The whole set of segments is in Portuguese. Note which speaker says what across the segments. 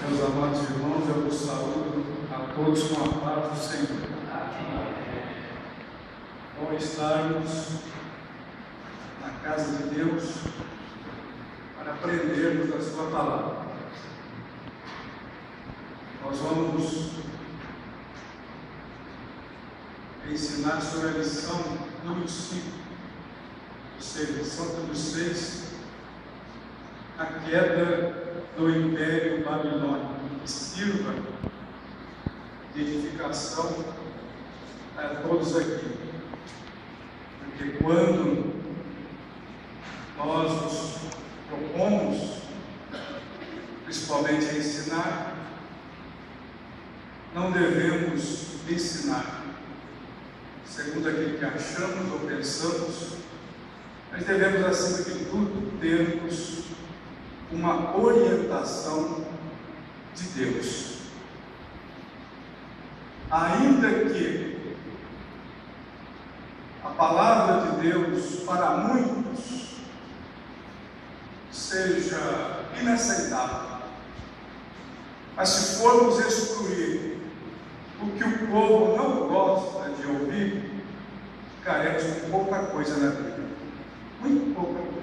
Speaker 1: Meus amados irmãos, eu vos saúdo a todos com a paz do Senhor. Bom estarmos na casa de Deus para aprendermos a sua palavra. Nós vamos ensinar sobre a lição número 5, ou seja, lição número 6, a queda do Império Babilônico, que sirva de edificação a todos aqui. Porque quando nós nos propomos, principalmente a ensinar, não devemos ensinar segundo aquilo que achamos ou pensamos, mas devemos, acima de tudo, termos uma orientação de Deus. Ainda que a palavra de Deus para muitos seja inaceitável, mas se formos excluir o que o povo não gosta de ouvir, ficaremos com pouca coisa na Bíblia, muito pouca coisa.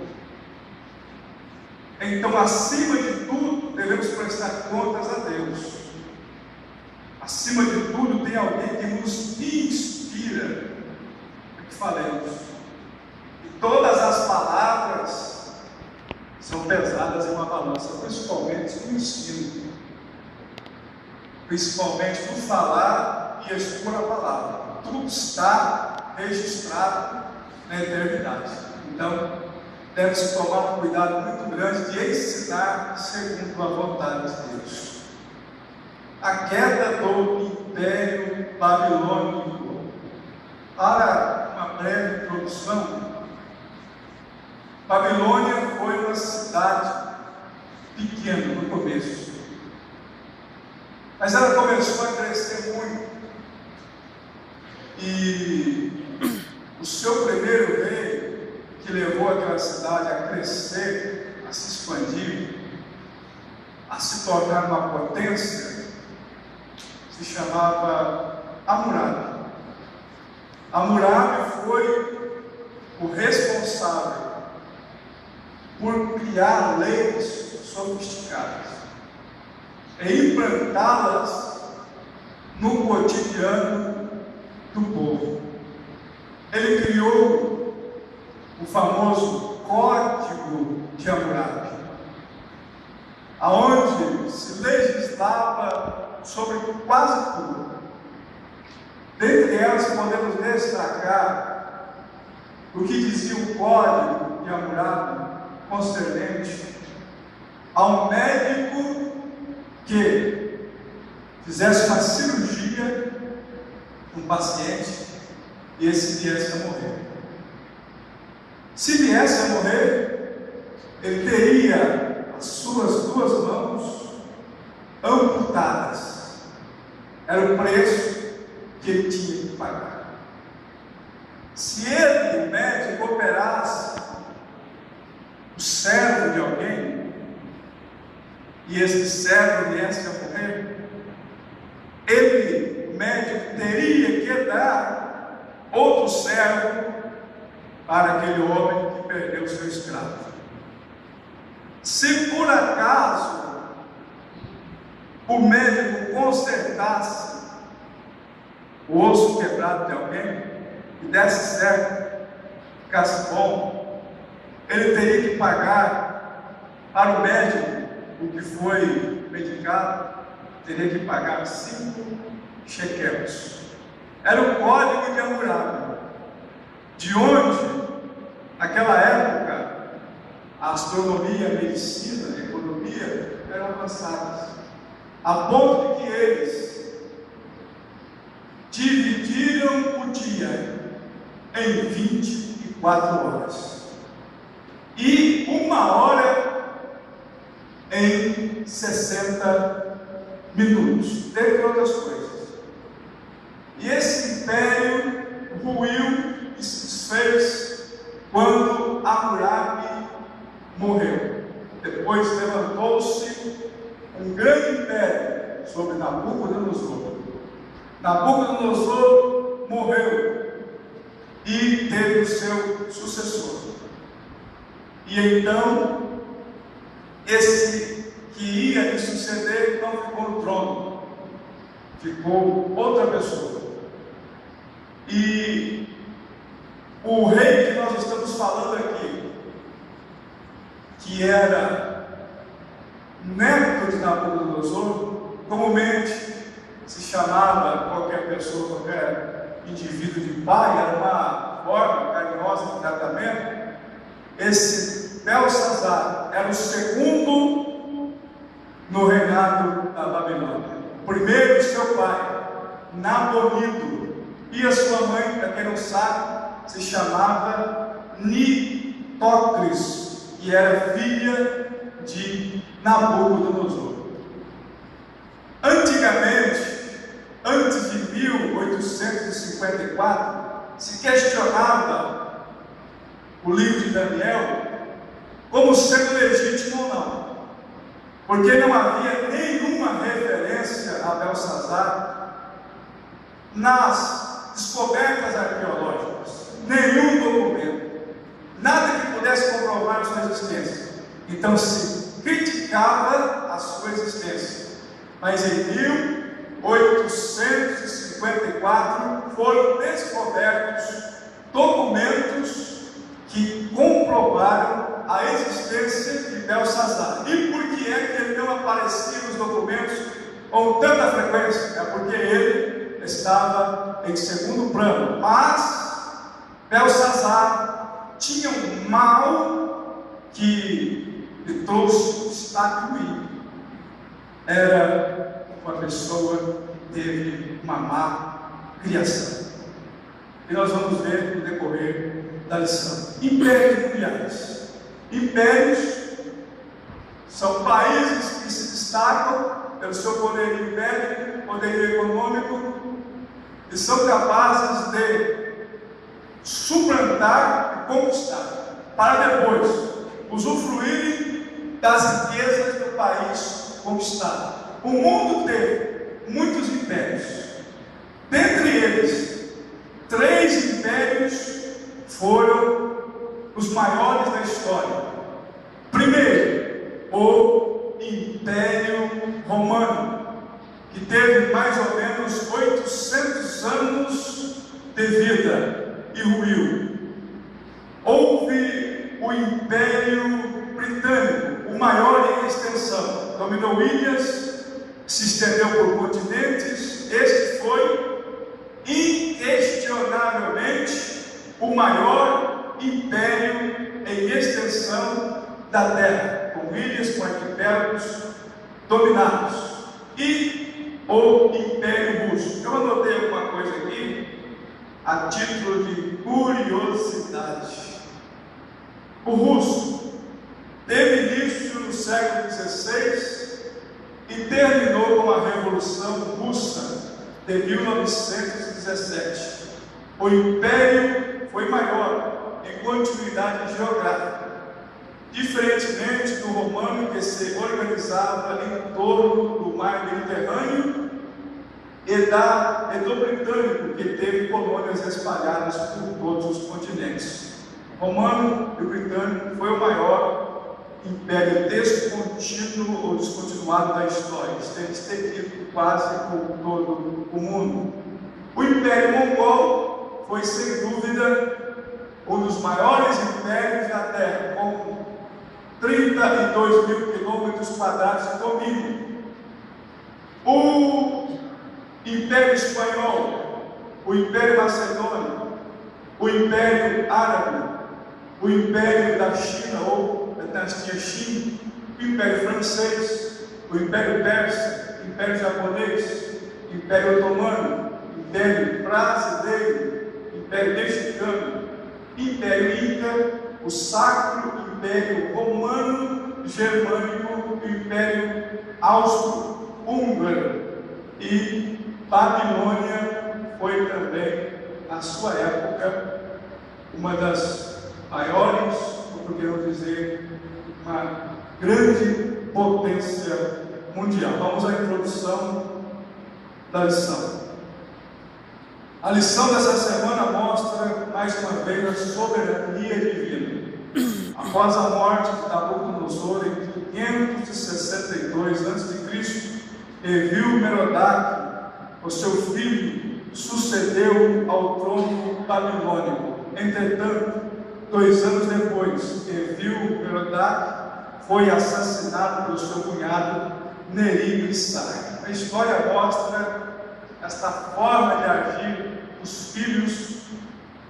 Speaker 1: Então, acima de tudo, devemos prestar contas a Deus. Acima de tudo, tem alguém que nos inspira para que falemos. E todas as palavras são pesadas em uma balança, principalmente no ensino, principalmente no falar e expor a palavra. Tudo está registrado na eternidade. Então, deve-se tomar um cuidado muito grande de ensinar segundo a vontade de Deus. A queda do Império Babilônico. Para uma breve introdução, Babilônia foi uma cidade pequena no começo, mas ela começou a crescer muito, e o seu primeiro rei, que levou aquela cidade a crescer, a se expandir, a se tornar uma potência, se chamava Hammurabi. Hammurabi foi o responsável por criar leis sofisticadas e implantá-las no cotidiano do povo. Ele criou o famoso Código de Hammurabi, aonde se legislava sobre quase tudo. Dentre elas podemos destacar o que dizia o Código de Hammurabi concernente a um médico que fizesse uma cirurgia no paciente e esse viesse a morrer. Se viesse a morrer, ele teria as suas duas mãos amputadas. Era o preço que ele tinha que pagar. Se ele, o médico, operasse o servo de alguém, e esse servo viesse a morrer, ele, o médico, teria que dar outro servo para aquele homem que perdeu seu escravo. Se por acaso o médico consertasse o osso quebrado de alguém e desse certo, ficasse bom, ele teria que pagar para o médico o que foi medicado, teria que pagar 5 shekels. Era o Código de Hammurabi, de onde, naquela época, a astronomia, a medicina, a economia eram avançadas, a ponto de que eles dividiram o dia em 24 horas e 1 hora em 60 minutos, dentre outras coisas. E esse império ruiu e se desfez quando Hammurabi morreu. Depois levantou-se um grande império sobre Nabucodonosor. Nabucodonosor morreu e teve o seu sucessor. E então, esse que ia lhe suceder não ficou no trono, ficou outra pessoa. E o rei que nós estamos falando aqui, que era neto de Nabucodonosor, comumente se chamava qualquer pessoa, qualquer indivíduo de pai, era uma forma carinhosa de tratamento. Esse Belsazar era o segundo no reinado da Babilônia. O primeiro, seu pai, Nabonido, e a sua mãe, para quem não sabe, se chamava Nitocris, e era filha de Nabucodonosor. Antigamente, antes de 1854, se questionava o livro de Daniel como sendo legítimo ou não, porque não havia nenhuma referência a Belsazar nas descobertas arqueológicas, nenhum documento, nada que pudesse comprovar sua existência. Então se criticava a sua existência. Mas em 1854 foram descobertos documentos que comprovaram a existência de Belsazar. E por que é que ele não aparecia nos documentos com tanta frequência? É porque ele estava em segundo plano. Mas Belsazar tinha um mal que lhe trouxe destaque ruim. Era uma pessoa que teve uma má criação. E nós vamos ver no decorrer da lição. Impérios mundiais. Impérios são países que se destacam pelo seu poderio bélico, poderio econômico, e são capazes de suplantar e conquistar, para depois usufruírem das riquezas do país conquistado. O mundo teve muitos impérios. Dentre eles, 3 impérios foram os maiores da história. Primeiro, o Império Romano, que teve mais ou menos 800 anos de vida e ruiu. Houve o Império Britânico, o maior em extensão, dominou ilhas, se estendeu por continentes. Este foi inquestionavelmente o maior império em extensão da terra, com ilhas, com arquipélagos dominados. E o Império Russo. Eu anotei alguma coisa aqui a título de curiosidade. O russo teve início no século XVI e terminou com a Revolução Russa de 1917. O Império foi maior em continuidade geográfica, diferentemente do romano, que se organizava em torno do mar Mediterrâneo, e do britânico, que teve colônias espalhadas por todos os continentes. O romano e o britânico foi o maior império descontínuo ou descontinuado da história, esteve estendido quase por todo o mundo. O Império Mongol foi, sem dúvida, um dos maiores impérios da Terra, com 32 mil quilômetros quadrados de domínio. O Império Espanhol, o Império Macedônio, o Império Árabe, o Império da China ou da dinastia Qin, o Império Francês, o Império Persa, o Império Japonês, o Império Otomano, o Império Brasileiro, o Império Mexicano, o Império Inca, o Sacro Império Romano Germânico, o Império Austro-Húngaro, e Babilônia foi também, na sua época, uma das maiores, ou por que não dizer, uma grande potência mundial. Vamos à introdução da lição. A lição dessa semana mostra mais uma vez a soberania divina. Após a morte de Nabucodonosor em 562 a.C., Evil-Merodach, o seu filho, sucedeu ao trono babilônico. Entretanto, 2 anos depois, Evil-Merodach foi assassinado pelo seu cunhado Nerigo-Sar. A história mostra esta forma de agir dos filhos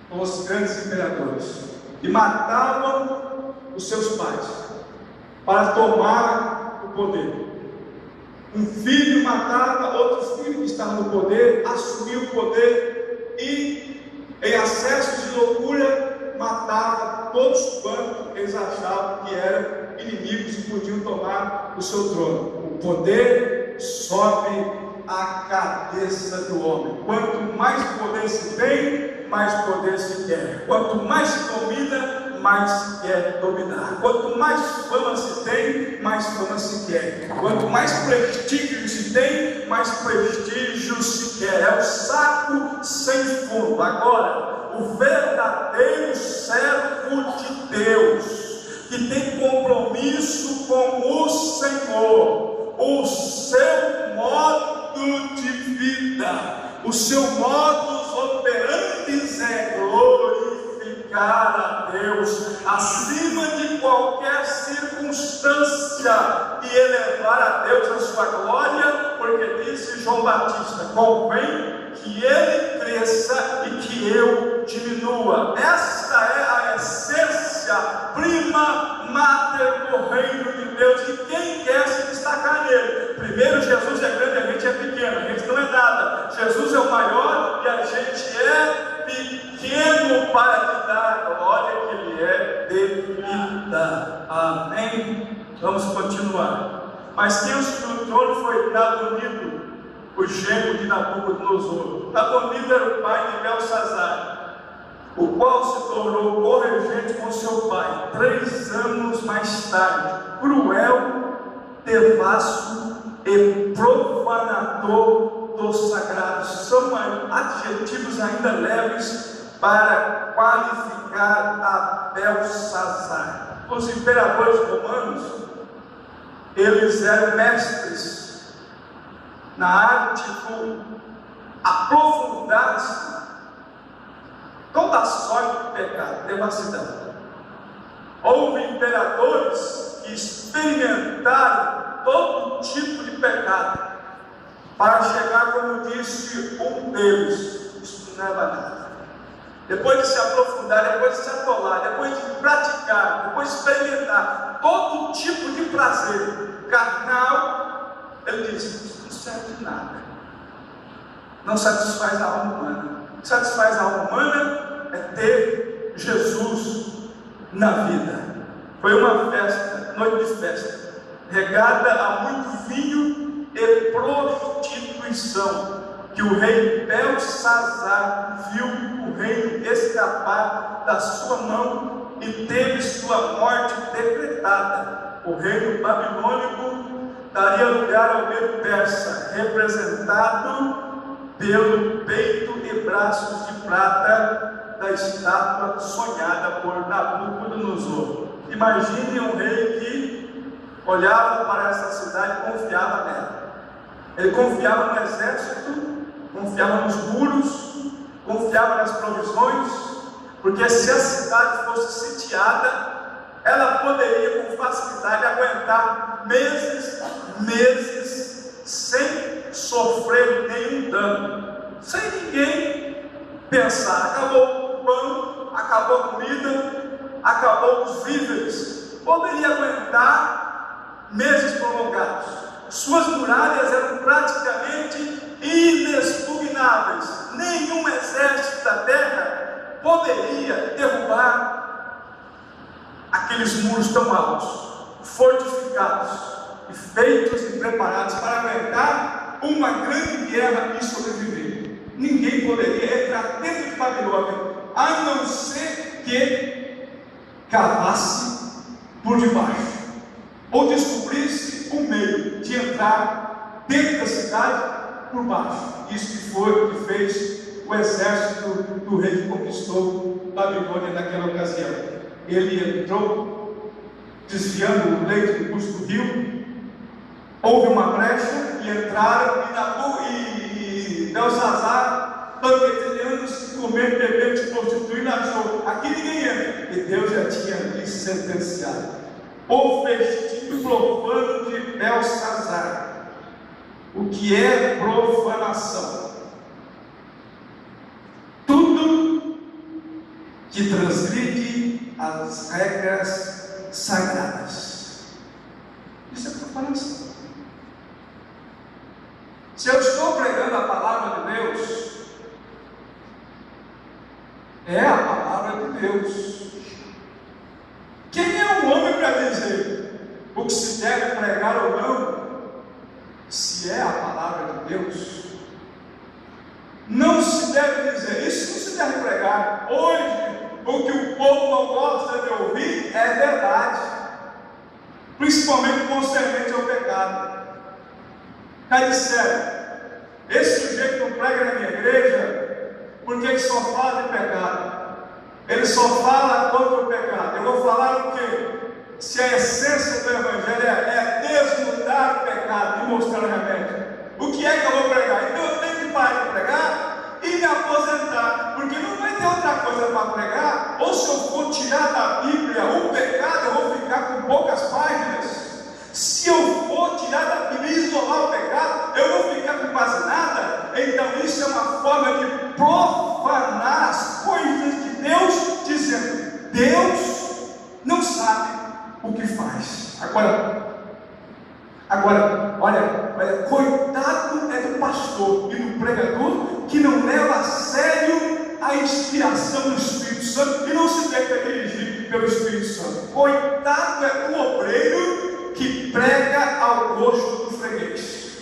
Speaker 1: dos grandes imperadores, que matavam os seus pais para tomar o poder. Um filho matava outro filho que estava no poder, assumiu o poder e, em acesso de loucura, matava todos quanto eles achavam que eram inimigos e podiam tomar o seu trono. O poder sobe a cabeça do homem. Quanto mais poder se tem, mais poder se quer. Quanto mais se domina, mais se quer dominar. Quanto mais fama se tem, mais fama se quer. Quanto mais prestígio se tem, mais prestígio se quer. É o saco sem fundo. Agora, o verdadeiro servo de Deus, que tem compromisso com o Senhor, o seu modo de vida, o seu modus operandi é glorificar a Deus acima de qualquer circunstância e elevar a Deus a sua glória, porque disse João Batista: convém que ele cresça e que eu diminua. Esta é a essência prima mater do reino de Deus, e quem quer se destacar nele? Primeiro, Jesus é grande, a gente é pequeno, a gente não é nada. Jesus é o maior e a gente é pequeno para lhe dar a glória que lhe é devida. Amém? Vamos continuar. Mas quem assumiu o trono foi Nabonido, o genro de Nabucodonosor. Nabonido era o pai de Belsazar, o qual se tornou corregente com seu pai 3 anos mais tarde, cruel, devasso e profanador dos sagrados. São adjetivos ainda leves para qualificar a Belsazar. Os imperadores romanos, eles eram mestres na arte de aprofundar-se toda a sorte do pecado, devassidão. Houve imperadores que experimentaram todo tipo de pecado, para chegar, como disse um deles, isso não leva a nada. Depois de se aprofundar, depois de se atolar, depois de praticar, depois de experimentar todo tipo de prazer carnal, ele disse: isso não serve de nada, não satisfaz a alma humana. O que satisfaz a alma humana é ter Jesus na vida. Foi uma festa, noite de festa, regada a muito vinho e prostituição, que o rei Belsazar viu o reino escapar da sua mão e teve sua morte decretada. O reino babilônico daria lugar ao reino persa, representado pelo peito e braços de prata da estátua sonhada por Nabucodonosor. Imagine um rei que olhava para essa cidade e confiava nela. Ele confiava no exército, confiava nos muros, confiava nas provisões, porque se a cidade fosse sitiada, ela poderia com facilidade aguentar meses sem sofrer nenhum dano, sem ninguém pensar: acabou o pão, acabou a comida, acabou os víveres. Poderia aguentar meses prolongados. Suas muralhas eram praticamente inexpugnáveis. Nenhum exército da terra poderia derrubar aqueles muros tão altos, fortificados e feitos e preparados para aguentar uma grande guerra e sobreviver. Ninguém poderia entrar dentro de Babilônia, a não ser que cavasse por debaixo, ou descobrisse um meio de entrar entrar dentro da cidade por baixo. Isso que foi o que fez o exército do rei que conquistou Babilônia naquela ocasião. Ele entrou desviando o leito do curso do rio, houve uma brecha e entraram, e Belsazar, banqueteando, se comendo, bebendo, se prostituindo, achou: aqui ninguém entra. E Deus já tinha lhe sentenciado: o festim profano de Belsazar. O que é profanação? Tudo que transgride as regras sagradas. Isso é profanação. Se eu estou pregando a palavra de Deus, é a palavra de Deus. Quem é o homem para dizer o que se deve pregar ou não? Se é a palavra de Deus, não se deve dizer, isso não se deve pregar. Hoje, o que o povo não gosta de ouvir é verdade, principalmente concernente ao pecado. Aí disseram: esse sujeito não prega na minha igreja porque ele só fala de pecado, ele só fala contra o pecado. Eu vou falar o quê? Se a essência do Evangelho é desnudar o pecado e mostrar o remédio, o que é que eu vou pregar? Então eu tenho que parar de pregar e me aposentar, porque não vai ter outra coisa para pregar. Ou se eu for tirar da Bíblia o pecado, eu vou ficar com poucas páginas. Se eu for tirar da Bíblia e isolar o pecado, eu vou ficar com quase nada. Então isso é uma forma de profanar as coisas de Deus, dizendo: Deus não sabe o que faz. Agora, olha, coitado é do pastor e do pregador que não leva a sério a inspiração do Espírito Santo e não se deixa dirigir pelo Espírito Santo. Coitado é do obreiro que prega ao gosto do freguês.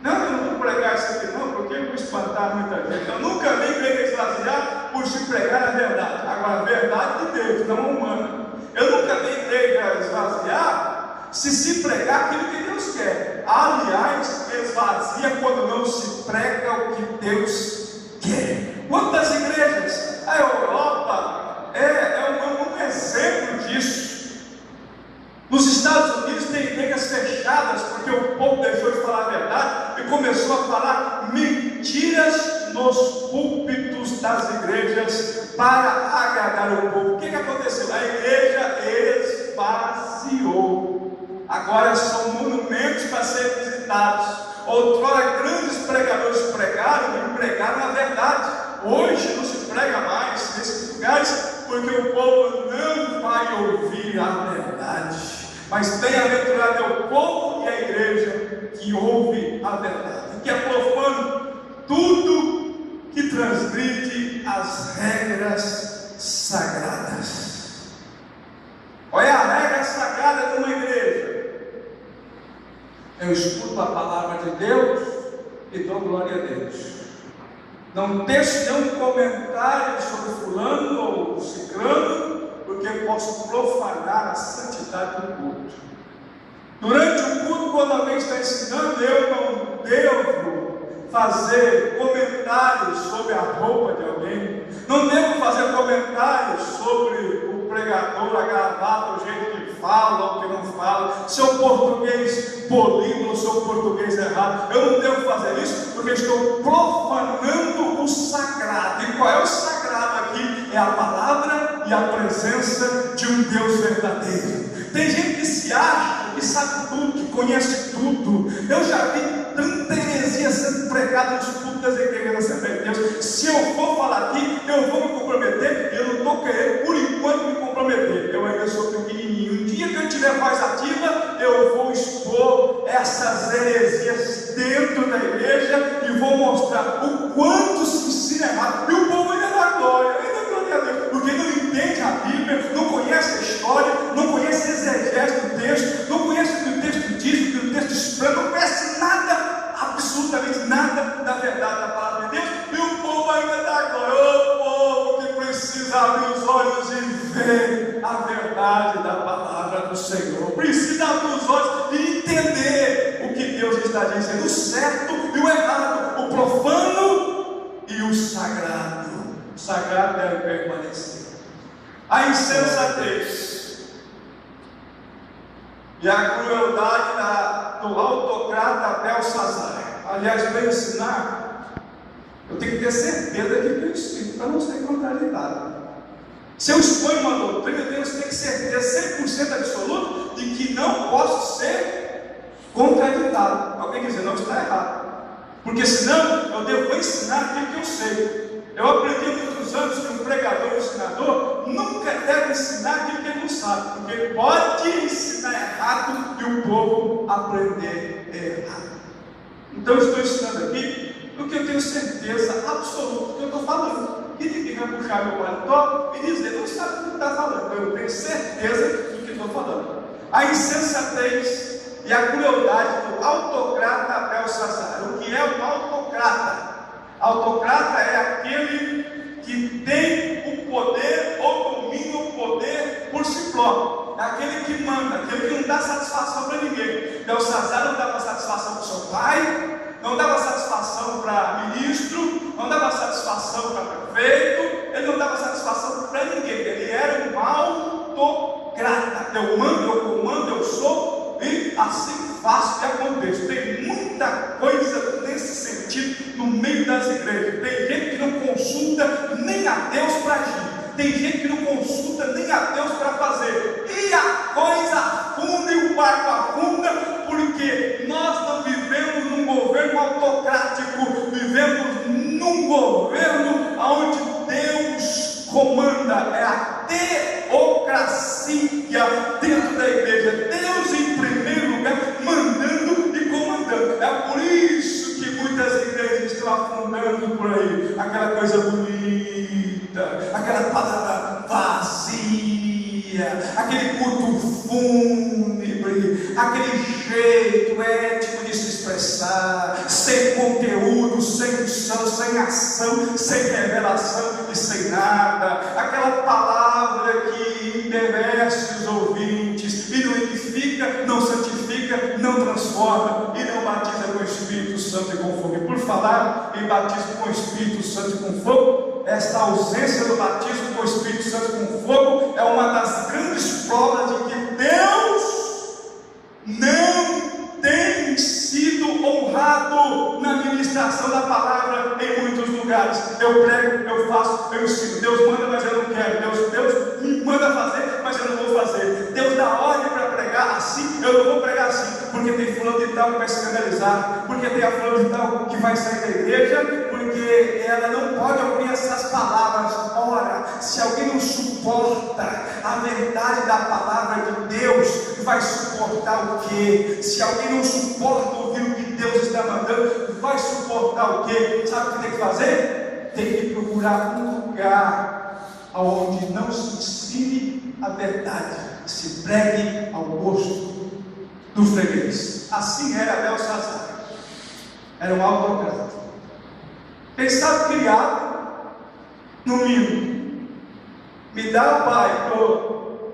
Speaker 1: Não, eu não vou pregar isso aqui não, porque eu vou espantar muita gente. Eu nunca vi igreja esvaziar por se pregar a verdade. Agora, a verdade de Deus, não humana. Eu nunca vi igreja esvaziar se pregar aquilo que Deus quer. Aliás, esvazia quando não se prega o que Deus quer. Quantas igrejas? A Europa é um exemplo disso. Nos Estados Unidos tem igrejas fechadas porque o povo deixou de falar a verdade e começou a falar mentiras nos púlpitos das igrejas para agradar o povo. O que aconteceu? A igreja esvaziou. Agora são monumentos para serem visitados. Outrora grandes pregadores pregaram e pregaram a verdade. Hoje não se prega mais nesses lugares porque o povo não vai ouvir a verdade. Mas bem-aventurado é o povo e a igreja que ouve a verdade, que é profano tudo que transgride as regras sagradas. Olha a regra sagrada de uma igreja: eu escuto a palavra de Deus e dou glória a Deus. Não deixe nenhum comentário sobre fulano ou ciclano, porque eu posso profanar a santidade do culto. Durante o culto, quando alguém está ensinando, eu não devo fazer comentários sobre a roupa de alguém, não devo fazer comentários sobre o pregador, a gravata, o jeito que fala ou que não fala, seu português polígono, seu português errado. Eu não devo fazer isso porque estou profanando o sagrado. E qual é o sagrado aqui? É a palavra e a presença de um Deus verdadeiro. Tem gente que se acha que sabe tudo, que conhece tudo. Eu já vi tanta heresia sendo pregada nos cultos das igrejas da Assembleia de Deus. Se eu for falar aqui, eu vou me comprometer. E eu não estou querendo, por enquanto, me comprometer. Eu ainda sou pequenininho. Um dia que eu tiver voz ativa, eu vou expor essas heresias dentro da igreja e vou mostrar o quanto se ensina errado. E o povo ainda dá glória, a Deus, porque não entende a Bíblia, não conhece a história, não conhece a exegese do texto, não conhece o que o texto diz, o que o texto explica, não conhece nada, absolutamente nada da verdade da palavra de Deus, e o povo ainda dá glória. O povo que precisa abrir os olhos e ver a verdade da palavra do Senhor, precisa abrir os olhos e entender o que já disse, o certo e o errado, o profano e o sagrado. O sagrado deve permanecer. A insensatez e a crueldade do autocrata Belsazar. Aliás, para ensinar, eu tenho que ter certeza que eu ensino, para não ser contrariado. Se eu exponho uma doutrina, eu tenho que ter certeza 100% absoluta de que não posso ser contraditado. Alguém dizer, não, está errado. Porque senão eu devo ensinar aquilo que eu sei. Eu aprendi há muitos anos que um pregador, um ensinador, nunca deve ensinar aquilo que ele não sabe, porque ele pode ensinar errado e o povo aprender errado. Então eu estou ensinando aqui porque eu tenho certeza absoluta do que eu estou falando. E ninguém vai puxar meu paletó e dizer, não sabe o que está falando. Eu tenho certeza do que estou falando. A insensatez e a crueldade do autocrata Belsazar. O que é um autocrata? Autocrata é aquele que tem o poder ou domina o poder por si próprio. É aquele que manda, aquele que não dá satisfação para ninguém. Belsazar não dava satisfação para o seu pai, não dava satisfação para ministro, não dava satisfação para prefeito, ele não dava satisfação para ninguém. Ele era um autocrata. Eu mando, eu comando, eu sou, e assim faço que aconteça. Tem muita coisa nesse sentido no meio das igrejas. Tem gente que não consulta nem a Deus para agir. Tem gente que não consulta nem a Deus para fazer. E a coisa afunda e o barco afunda, porque nós não vivemos num governo autocrático, vivemos num governo onde Deus comanda. É a teocracia dentro da igreja. Deus em primeiro lugar mandando e comandando. É por isso que muitas igrejas estão afundando por aí. Aquela coisa bonita, aquela palavra vazia, aquele culto fúnebre, aquele jeito ético de se expressar, sem conteúdo, sem unção, sem ação, sem revelação e sem nada, aquela palavra que embevece os ouvintes e não edifica, não santifica, não transforma e não batiza com o Espírito Santo e com fogo. E por falar em batismo com o Espírito Santo e com fogo, esta ausência do batismo com o Espírito Santo e com fogo é uma das grandes provas de que Deus não tem sido honrado na ministração da palavra em muitos lugares. Eu prego, eu faço, eu ensino. Deus manda, mas eu não quero. Deus me manda fazer, mas eu não vou fazer. Deus dá ordem para pregar assim, eu não vou pregar assim, porque tem fulano de tal que vai se escandalizar, porque tem a fulano de tal que vai sair da igreja, porque ela não pode ouvir essas palavras. Ora, se alguém não suporta a verdade da palavra de Deus, vai suportar o quê? Se alguém não suporta ouvir o que Deus está mandando, vai suportar o quê? Sabe o que tem que fazer? Tem que procurar um lugar onde não se ensine a verdade, se pregue ao gosto do freguês. Assim era Belsazar. Era um autocrata. Quem sabe criado no mínimo. Me dá o pai todo.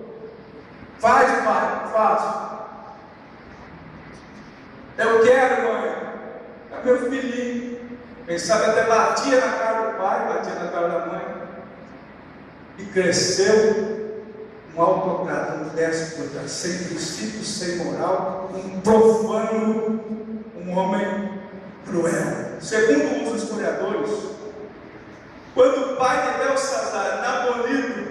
Speaker 1: Faz, pai, faz. Eu quero, mãe. É meu filhinho. Quem sabe até batia na cara do pai, batia na cara da mãe. E cresceu um autocrata, um déspota, sem princípios, sem moral, um profano, um homem cruel. Segundo os historiadores, quando o pai de Belsazar, Nabonido,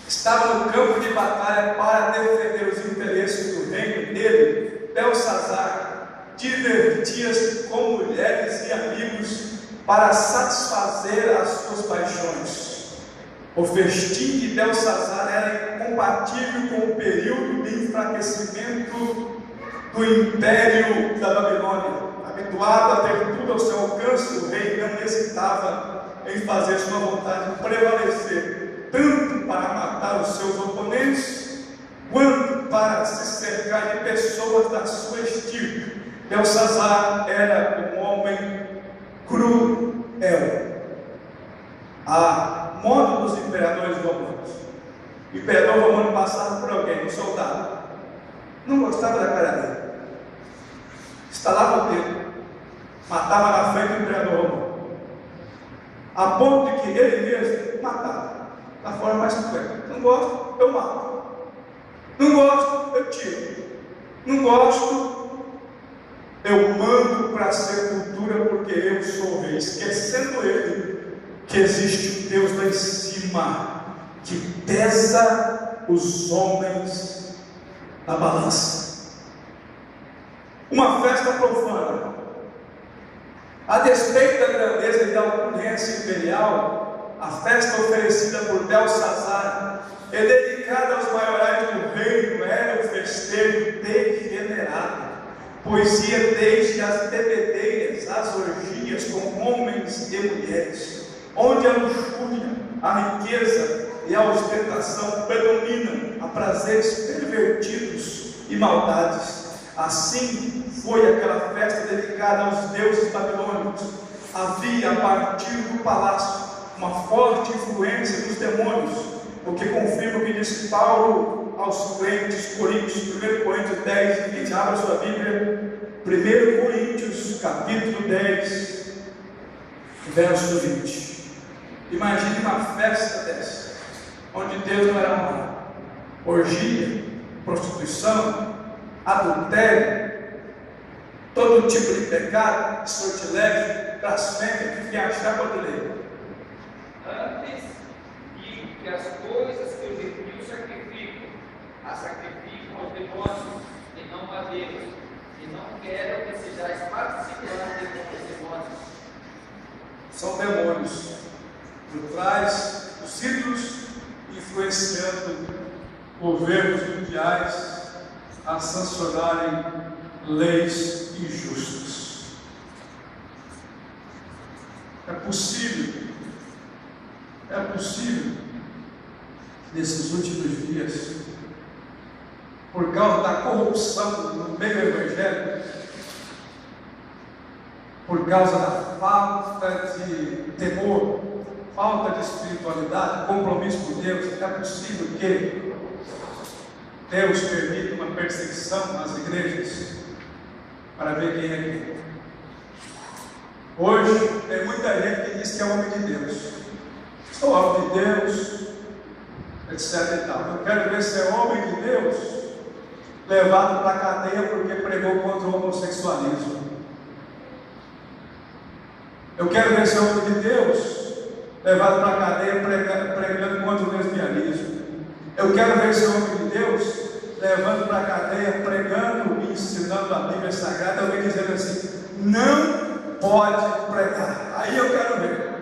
Speaker 1: estava no campo de batalha para defender os interesses do reino dele, Belsazar divertia-se com mulheres e amigos para satisfazer as suas paixões. O festim de Belsazar era incompatível com o período de enfraquecimento do império da Babilônia. Habituado a ter tudo ao seu alcance, o rei não hesitava em fazer sua vontade prevalecer, tanto para matar os seus oponentes, quanto para se cercar de pessoas da sua estirpe. Belsazar era um homem cruel, a modo dos imperadores romanos. O imperador romano passava por alguém, um soldado, não gostava da cara dele. instalava o dedo, matava na frente do imperador romano, a ponto de que ele mesmo matava, da forma mais cruel. Não gosto, eu mato. Não gosto, eu tiro. Não gosto, eu mando para a sepultura porque eu sou o rei, esquecendo ele que existe um Deus lá em cima que pesa os homens na balança. Uma festa profana, a despeito da grandeza e da opulência imperial, a festa oferecida por Belsazar é dedicada aos maiorais do reino, era um festejo degenerado, pois ia desde as bebedeiras às orgias com homens e mulheres, onde a luxúria, a riqueza e a ostentação predominam a prazeres pervertidos e maldades. Assim foi aquela festa dedicada aos deuses babilônicos. Havia a partir do palácio uma forte influência dos demônios, o que confirma o que disse Paulo aos crentes coríntios, 1 Coríntios 10, 20, abra sua Bíblia, 1 Coríntios capítulo 10, verso 20. Imagine uma festa dessa, onde Deus não era honrado, orgia, prostituição, adultério, todo tipo de pecado, sortilégio, blasfêmia, que achar pode ler.
Speaker 2: Antes digo que as coisas que os gentios sacrificam, as sacrificam aos demônios e não a Deus, e não quero que sejais participantes dos demônios.
Speaker 1: São demônios por trás dos ídolos, influenciando governos mundiais a sancionarem leis injustas. É possível, nesses últimos dias, por causa da corrupção no meio evangélico, por causa da falta de temor, falta de espiritualidade, compromisso com Deus, é possível que Deus permita uma perseguição nas igrejas para ver quem é quem. Hoje tem muita gente que diz que é homem de Deus. Sou homem de Deus, etc e tal. Eu quero ver se é homem de Deus levado para a cadeia porque pregou contra o homossexualismo. Eu quero ver se é homem de Deus levado para a cadeia pregando contra o lesbianismo. Eu quero ver esse homem de Deus levando para a cadeia, pregando e ensinando a Bíblia Sagrada, alguém dizendo assim, não pode pregar. Aí eu quero ver.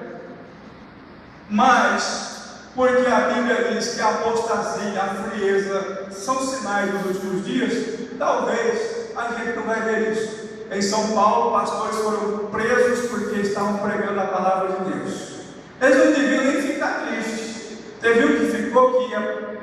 Speaker 1: Mas, porque a Bíblia diz que a apostasia, a frieza são sinais dos últimos dias, talvez a gente não vai ver isso. Em São Paulo, pastores foram presos porque estavam pregando a palavra de Deus. Eles não deviam nem ficar tristes. Teve um que ficou,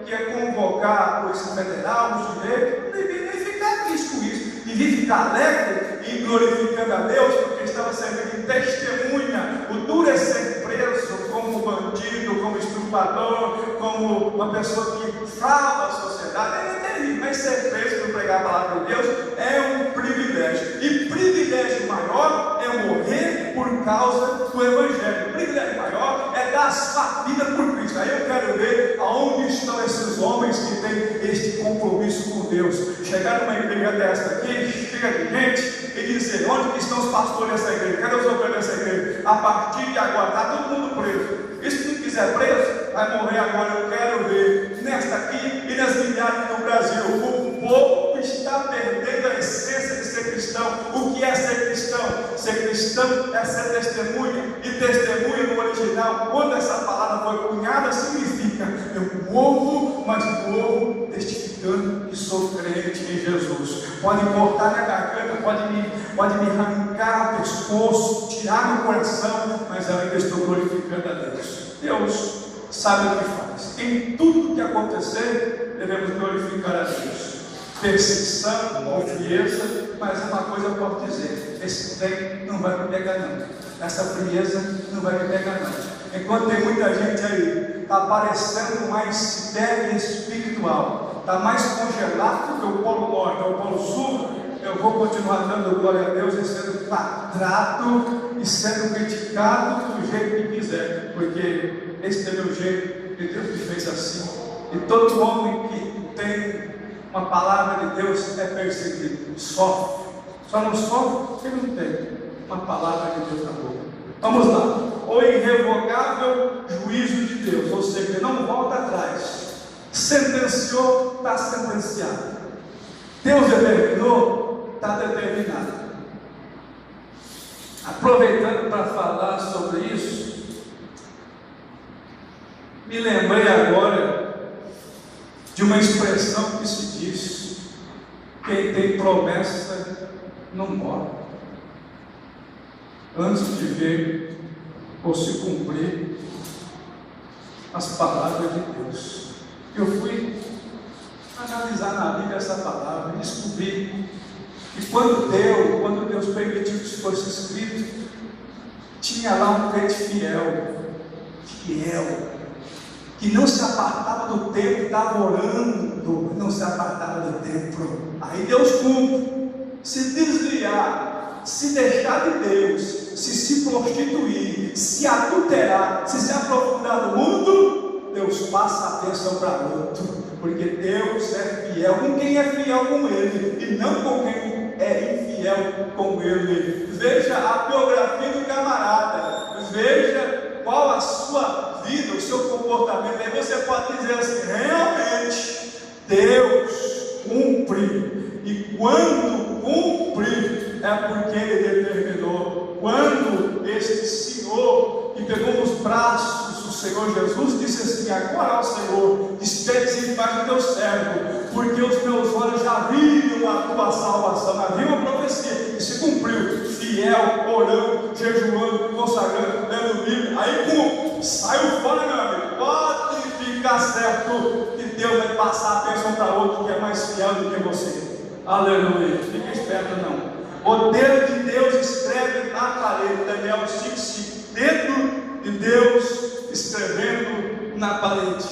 Speaker 1: que ia convocar a Polícia Federal, os direitos, não devia nem ficar triste com isso, devia ficar alegre e glorificando a Deus, porque estava servindo de testemunha. O duro é ser preso como bandido, como estuprador, como uma pessoa que frauda a sociedade, é terrível, mas ser preso por pregar a palavra de Deus é um privilégio, e privilégio maior é morrer por causa do Evangelho. O privilégio maior é dar a sua vida por Cristo. Aí eu quero ver aonde estão esses homens que têm este compromisso com Deus. Chegar numa igreja desta aqui, chega de gente e dizer, onde estão os pastores dessa igreja? Cadê os obreiros dessa igreja? A partir de agora, está todo mundo preso. E se não quiser preso, vai morrer agora. Eu quero ver nesta aqui e nas milhares no Brasil, o povo está perdendo a essência de ser cristão. O que é ser cristão? Ser cristão é ser testemunha, e testemunha no original, quando essa palavra foi cunhada, significa eu morro, mas morro testificando que sou crente em Jesus. Pode cortar minha garganta, pode me arrancar o pescoço, tirar meu coração, mas eu ainda estou glorificando a Deus. Deus sabe o que faz. Em tudo que acontecer, devemos glorificar a Deus. Perseguição, confiança, mas uma coisa eu posso dizer: esse trem não vai me pegar não, essa frieza não vai me pegar não. Enquanto tem muita gente aí, está parecendo um iceberg espiritual, está mais congelado do que o Polo Norte ou o Polo Sul, eu vou continuar dando glória a Deus e sendo quadrado e sendo criticado do jeito que quiser, porque esse é meu jeito, e Deus me fez assim. E todo homem que tem uma palavra de Deus é perseguido, sofre. Só não sofre porque não tem uma palavra de Deus na boca. Vamos lá. O irrevogável juízo de Deus, ou seja, não volta atrás. Sentenciou, está sentenciado. Deus determinou, está determinado. Aproveitando para falar sobre isso, me lembrei agora de uma expressão que se diz: quem tem promessa não morre. Antes de ver ou se cumprir as palavras de Deus. Eu fui analisar na Bíblia essa palavra e descobri que quando Deus permitiu que isso fosse escrito, tinha lá um crente fiel, que não se apartava do templo, estava orando, não se apartava do templo. Aí Deus cumpre. Se desviar, se deixar de Deus, se prostituir, se adulterar, se aprofundar no mundo, Deus passa a bênção para outro, porque Deus é fiel com quem é fiel com Ele, e não com quem é infiel com Ele. Veja a biografia do camarada, veja qual a sua vida, o seu comportamento. Aí você pode dizer assim: realmente Deus cumpre, e quando cumpre é porque Ele determinou. Quando este Senhor que pegou nos braços do Senhor Jesus disse assim: agora, ó Senhor, despede-se em paz do teu servo, porque os meus olhos já viram a tua salvação, havia uma profecia e se cumpriu. Fiel, orando, jejuando, consagrando, lendo o livro. Aí saiu fora, meu amigo. Pode ficar certo que Deus vai passar a bênção para outro que é mais fiel do que você. Aleluia. Fica esperto não. O dedo de Deus escreve na parede. Daniel 5:5. Dedo de Deus escrevendo na parede.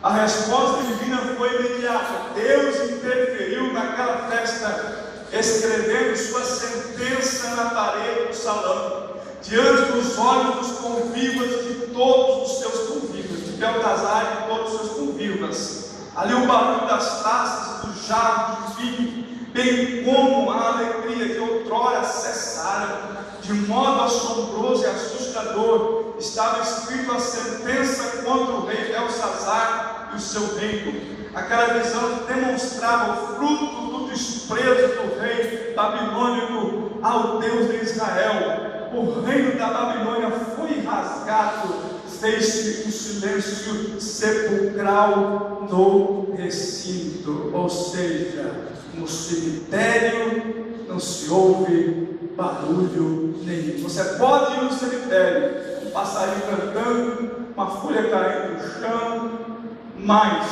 Speaker 1: A resposta divina foi imediata. Deus interferiu naquela festa, escrevendo sua sentença na parede do salão, diante dos olhos dos convivas, de todos os seus convivas, de Beltesar e de todos os seus convivas. Ali o barulho das taças e dos jarros de vinho, bem como a alegria que outrora cessara, de modo assombroso e assustador, estava escrito a sentença contra o rei Belsazar e o seu reino. Aquela visão demonstrava o fruto do desprezo do rei babilônico ao Deus de Israel. O reino da Babilônia foi rasgado, fez-se um silêncio sepulcral no recinto, ou seja, no cemitério não se ouve barulho nenhum. Você pode ir no cemitério, um passarinho cantando, uma folha caindo no chão, mas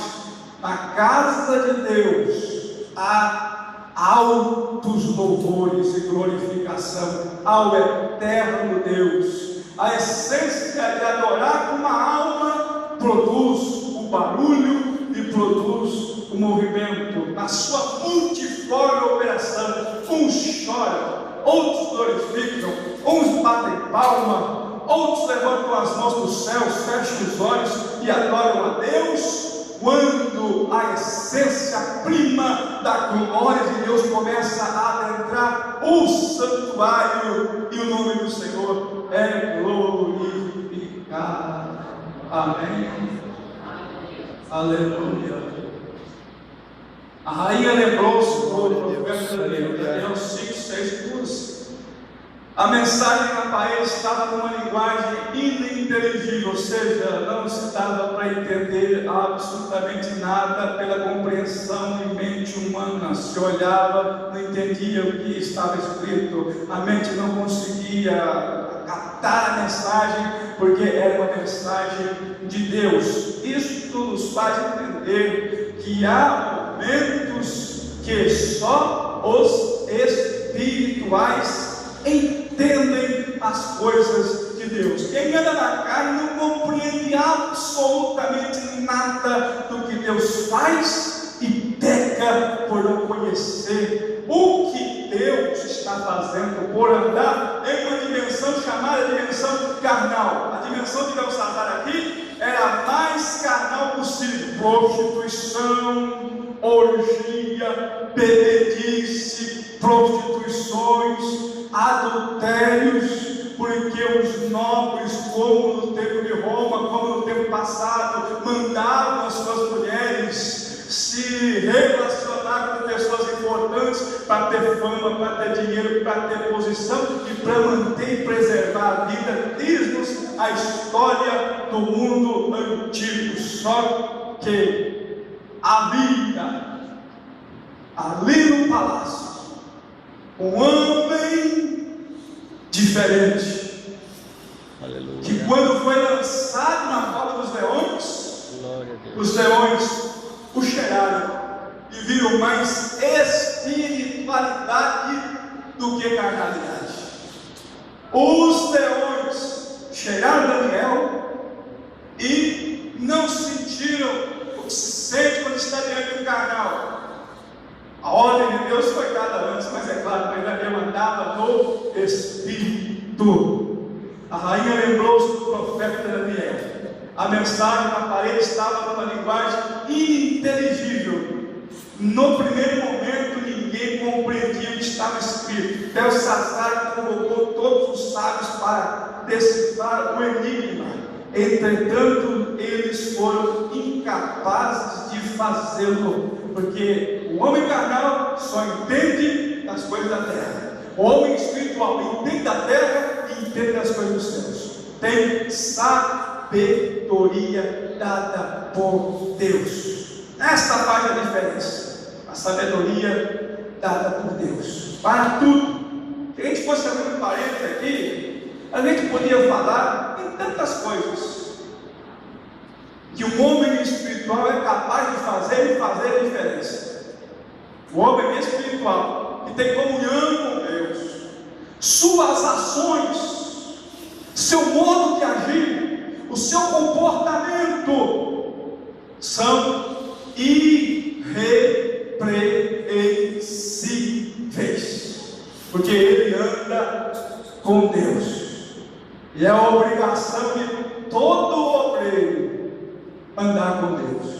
Speaker 1: na casa de Deus há altos louvores e glorificação ao eterno Deus. A essência de adorar com uma alma produz o barulho e produz o movimento. Na sua multiforme operação, uns choram, outros glorificam, uns batem palma, outros levantam as mãos para os céus, fecham os olhos e adoram a Deus. Quando a essência prima da glória de Deus começa a adentrar o santuário, e o nome do Senhor é glorificado. Amém. Aleluia. A rainha lembrou-se do profeta Daniel 5:6. A mensagem na parede estava numa linguagem ininteligível, ou seja, não estava para entender absolutamente nada pela compreensão de mente humana. Se olhava, não entendia o que estava escrito, a mente não conseguia captar a mensagem, porque era uma mensagem de Deus. Isto nos faz entender que há momentos que só os espirituais entendem as coisas de Deus. Quem anda na carne não compreende absolutamente nada do que Deus faz e peca por não conhecer o que Deus está fazendo por andar em uma dimensão chamada dimensão carnal. A dimensão de Belsazar aqui era a mais carnal possível: prostituição, orgia, bebedice, prostituições, adultérios, porque os nobres, como no tempo de Roma, como no tempo passado, mandavam as suas mulheres se relacionar com pessoas importantes para ter fama, para ter dinheiro, para ter posição e para manter e preservar a vida. Diz-nos a história do mundo antigo. Só que havia ali no palácio um homem diferente,
Speaker 3: Aleluia.
Speaker 1: que quando foi lançado na cova dos leões,
Speaker 3: Glória a Deus.
Speaker 1: os leões o cheiraram e viram mais espiritualidade do que carnalidade. Os leões cheiraram Daniel e não sentiram o que se sente quando está diante do carnal. A ordem de Deus foi dada antes, mas é claro que Daniel andava no Espírito. A rainha lembrou-se do profeta Daniel. A mensagem na parede estava numa linguagem ininteligível. No primeiro momento, ninguém compreendia o que estava escrito. Belsazar convocou todos os sábios para decifrar o enigma. Entretanto, eles foram incapazes de fazê-lo, porque o homem carnal só entende das coisas da terra. O homem espiritual entende da terra e entende das coisas dos céus. Tem sabedoria dada por Deus. Esta faz a diferença. A sabedoria dada por Deus para tudo. Se a gente fosse abrir um parênteses aqui, a gente podia falar em tantas coisas que um homem espiritual é capaz de fazer e fazer a diferença. O homem espiritual que tem comunhão com Deus, suas ações, seu modo de agir, o seu comportamento são irrepreensíveis, porque ele anda com Deus. E é a obrigação de todo obreiro andar com Deus,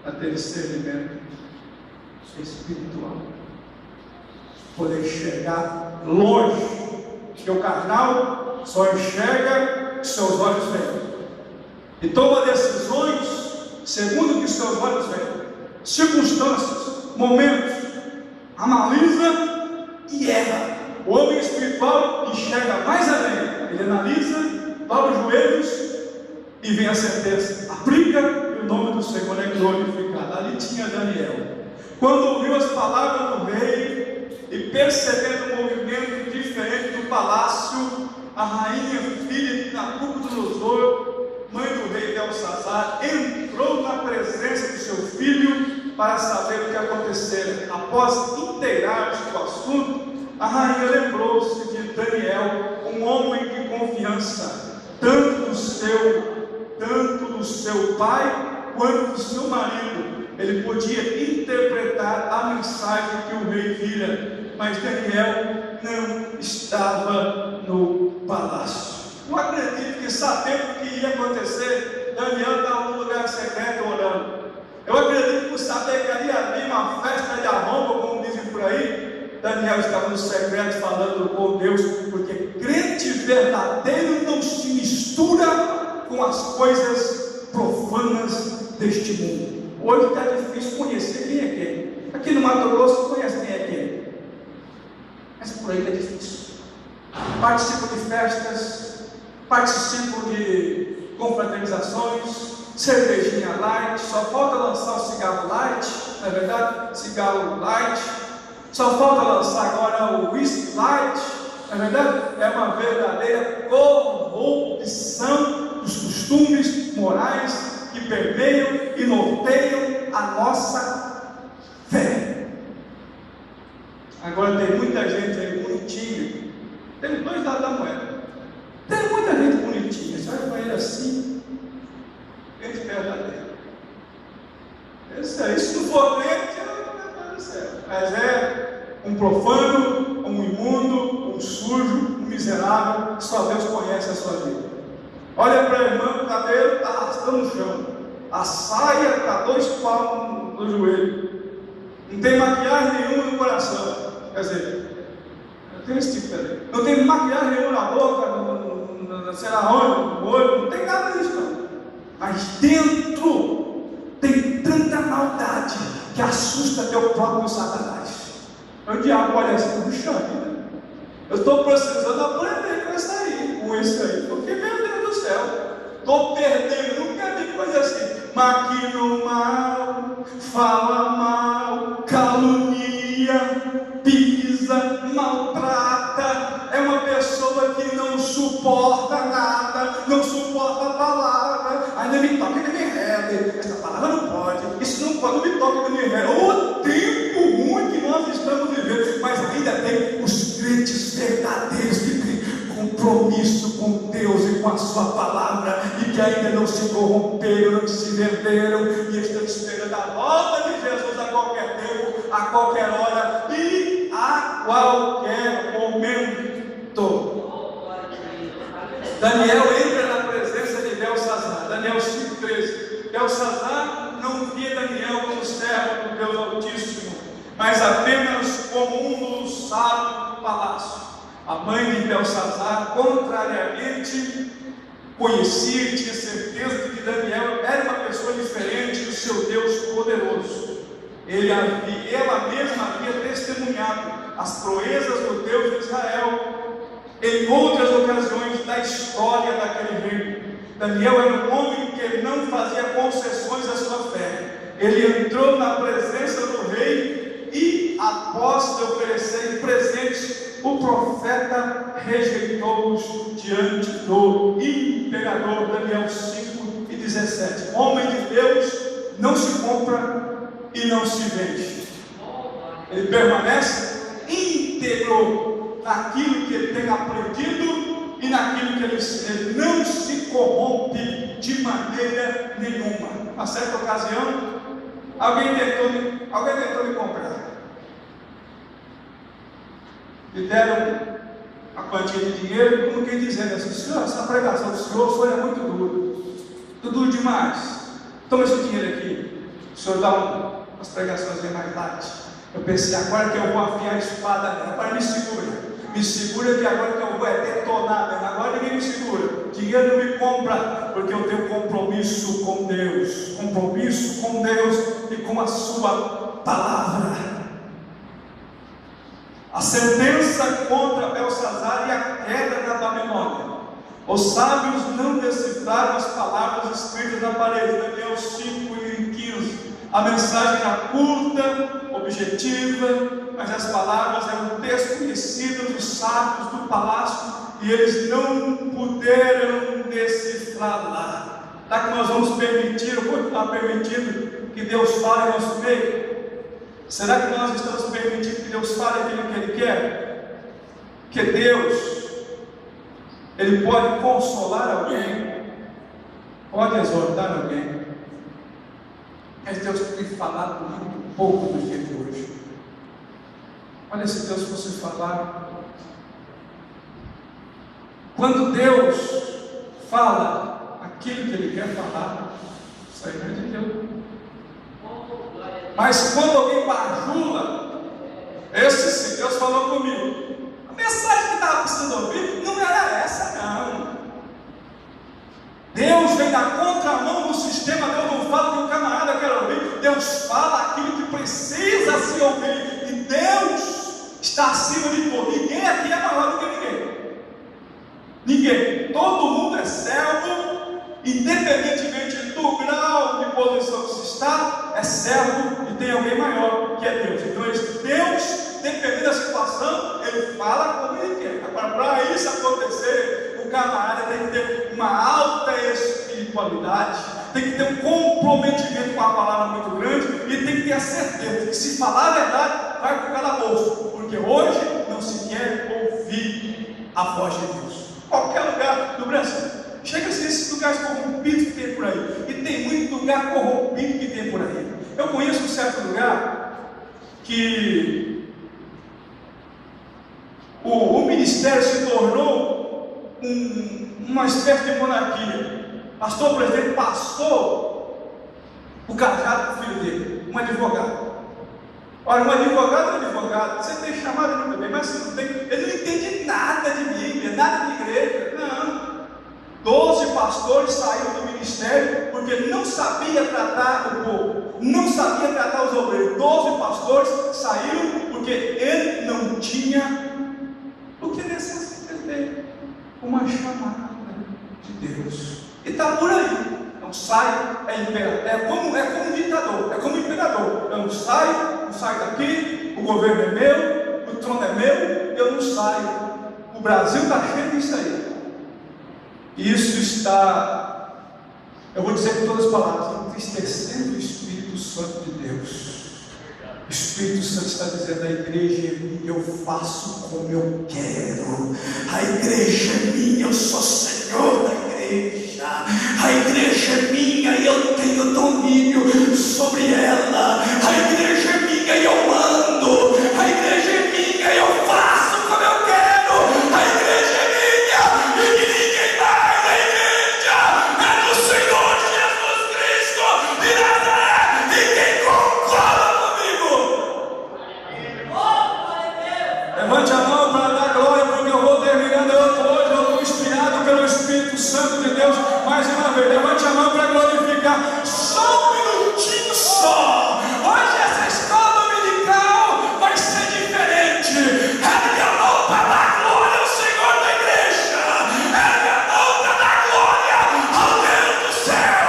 Speaker 1: a ter discernimento espiritual, poder enxergar longe, porque o carnal só enxerga o que seus olhos veem e toma decisões segundo o que seus olhos veem, circunstâncias, momentos, analisa e erra. O homem espiritual enxerga mais além, ele analisa, dobra os joelhos e vem a sentença, aplica e o nome do Senhor é glorificado. Ali tinha Daniel, quando ouviu as palavras do rei e percebendo o movimento diferente do palácio, a rainha filha de Nabucodonosor, mãe do rei Belsazar, entrou na presença do seu filho para saber o que acontecera. Após inteirar-se do assunto, a rainha lembrou-se de Daniel, um homem de confiança, tanto do seu pai quanto do seu marido. Ele podia interpretar a mensagem que o rei vira, mas Daniel não estava no palácio. Eu acredito que, sabendo o que ia acontecer, Daniel estava no lugar secreto orando. Eu acredito que, por saber que ali havia uma festa de arromba, como dizem por aí, Daniel estava no secreto falando com Deus, porque crente verdadeiro não se mistura com as coisas profanas deste mundo. Hoje está difícil conhecer quem é quem. Aqui no Mato Grosso conhece quem é quem, mas por aí está difícil. Participo de festas, participo de confraternizações, cervejinha light, só falta lançar o cigarro light, não é verdade? Cigarro light, só falta lançar agora o whisky light, não é verdade? É uma verdadeira corrupção dos costumes morais que permeiam e norteiam a nossa fé. Agora tem muita gente aí bonitinha, tem dois lados da moeda. Tem muita gente bonitinha, você olha para ele assim, gente verdadeira. Isso aí, se não for crente, não vai para o céu. Mas um profano, um imundo, um sujo, um miserável, que só Deus conhece a sua vida. Olha para a irmã, o cabelo está arrastando no chão, a saia está 2 palmos no joelho, não tem maquiagem nenhuma no coração, quer dizer, não tem esse tipo de... não tem maquiagem nenhuma na boca, sei lá onde, no olho, não tem nada disso não. Mas dentro tem tanta maldade que assusta até o próprio Satanás. O diabo olha assim, puxa vida, eu estou precisando aprender com isso aí, porque meu Deus do céu, estou perdendo, nunca vi coisa assim, maquina o mal, fala mal, calunia, pisa, maltrata, é uma pessoa que não suporta nada, não suporta a palavra, ainda me toca e me enrede, essa palavra não pode, isso não pode, não me toca e me enrede. O tempo ruim que nós estamos vivendo, mas ainda tem os crentes verdadeiros que têm compromisso com Deus e com a sua palavra, e que ainda não se corromperam, não se venderam, e estão esperando a volta de Jesus a qualquer tempo, a qualquer hora e a qualquer momento. Daniel entra na presença de Belsazar, Daniel 5,13. Belsazar não via Daniel como servo do Deus Altíssimo, mas apenas como um dos sábios do palácio. A mãe de Belsazar, contrariamente, conhecia e tinha certeza de que Daniel era uma pessoa diferente do seu Deus poderoso. Ela mesma havia testemunhado as proezas do Deus de Israel em outras ocasiões da história daquele reino. Daniel era um homem que não fazia concessões à sua fé. Ele entrou na presença do rei e, após de oferecer presentes, o profeta rejeitou-os diante do imperador. Daniel 5:17. Homem de Deus não se compra e não se vende. Ele permanece íntegro naquilo que ele tem aprendido e naquilo que ele ensina. Ele não se corrompe de maneira nenhuma. Uma certa ocasião, alguém tentou me comprar. Me deram a quantia de dinheiro, como quem dizendo assim: senhor, essa pregação do senhor é muito duro demais. Toma esse dinheiro aqui, o senhor dá umas pregações mais light. Eu pensei, agora que eu vou afiar a espada, agora me segura que agora que eu vou detonar, agora ninguém me segura. Dinheiro não me compra, porque eu tenho compromisso com Deus e com a sua palavra. A sentença contra Belsazar e a queda da Babilônia. Os sábios não decifraram as palavras escritas na parede. Daniel 5:15. A mensagem era curta, objetiva, mas as palavras eram um texto conhecido dos sábios do palácio e eles não puderam decifrá-la. Será que nós vamos permitir ou continuar permitindo que Deus fale em nosso meio? Será que nós estamos permitindo que Deus fale aquilo que Ele quer? Que Deus, Ele pode consolar alguém, pode exortar alguém, mas Deus tem falado muito pouco no dia de hoje. Olha, se Deus fosse falar, quando Deus fala aquilo que Ele quer falar, isso aí não é de Deus. Mas quando alguém bajula, esse sim, Deus falou comigo. A mensagem que estava precisando ouvir não era essa, não. Deus vem na contramão do sistema. Deus não fala que o camarada quer ouvir. Deus fala aquilo que precisa se ouvir. E Deus está acima de tudo. Ninguém aqui é maior do que ninguém. Ninguém. Todo mundo é servo, independentemente do grau de posição que se está, é servo e tem alguém maior que é Deus. Então Deus, dependendo da situação, Ele fala como Ele quer. Agora, para isso acontecer, o camarada tem que ter uma alta espiritualidade, tem que ter um comprometimento com a palavra muito grande e tem que ter a certeza que, se falar a verdade, vai para o calabouço, porque hoje não se quer ouvir a voz de Deus. Qualquer lugar do Brasil, chega-se nesses lugares corrompidos que tem por aí, e tem muito lugar corrompido que tem por aí. Eu conheço um certo lugar que o ministério se tornou uma espécie de monarquia. Pastor, presidente, passou o cajado para o filho dele, um advogado. Olha, um advogado é um advogado, você tem chamado muito bem, mas você não tem, ele não entende nada de Bíblia, nada de igreja, não. 12 pastores saíram do ministério porque não sabia tratar o povo, não sabia tratar os obreiros. 12 pastores saíram porque ele não tinha o que necessita ter, uma chamada de Deus. E está por aí. Não sai, é imperador, é como ditador, é como imperador. Eu não saio daqui, o governo é meu, o trono é meu, eu não saio. O Brasil está cheio disso aí. Isso está, eu vou dizer com todas as palavras, entristecendo o Espírito Santo de Deus. O Espírito Santo está dizendo: a igreja é minha, eu faço como eu quero. A igreja é minha, eu sou Senhor da igreja. A igreja é minha e eu tenho domínio sobre ela. A igreja é minha e eu mando. A igreja é minha e eu faço como eu quero. A igreja é minha e de ninguém mais. A igreja é do Senhor Jesus Cristo de Nazaré. E quem concorda comigo? Levante a mão para dar glória, porque eu vou terminando hoje. Eu estou inspirado pelo Espírito Santo de Deus. Mais uma vez, levante a mão para glorificar. Só um minutinho só. Hoje essa escola dominical vai ser diferente. Ergue a mão para dar glória ao Senhor da igreja. Ergue a mão para dar glória ao Deus do céu.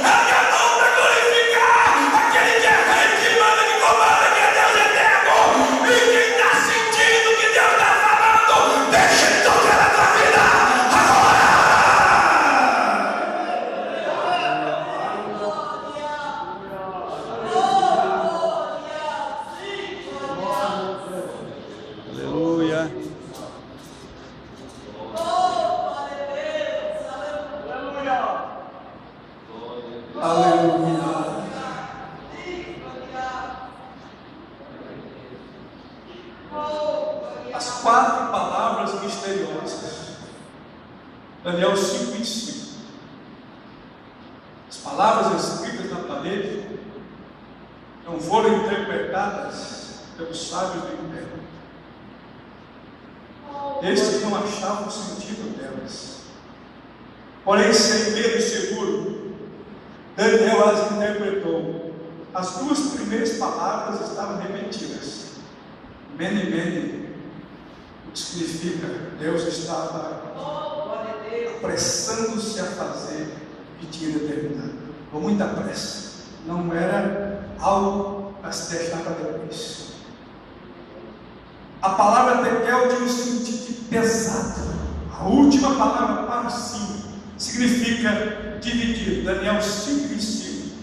Speaker 1: Ergue a mão para glorificar aquele que é rei, que manda, que comanda, que é Deus eterno. E quem está sentindo que Deus está falando, deixa ele tocar na tua vida agora.
Speaker 3: Aleluia.
Speaker 1: Aleluia. As 4 palavras misteriosas. Daniel 5:25. As palavras escritas na parede não foram interpretadas pelos sábios do império. Estes não achavam o sentido delas. Porém, sem medo e seguro, Daniel as interpretou. As 2 primeiras palavras estavam repetidas. Mene, mene, o que significa Deus estava apressando-se a fazer o que tinha determinado, com muita pressa. Não era algo a se deixar para depois. A palavra tekel tinha um sentido de pesado. A última palavra, para cima, significa dividir. Daniel 5:25.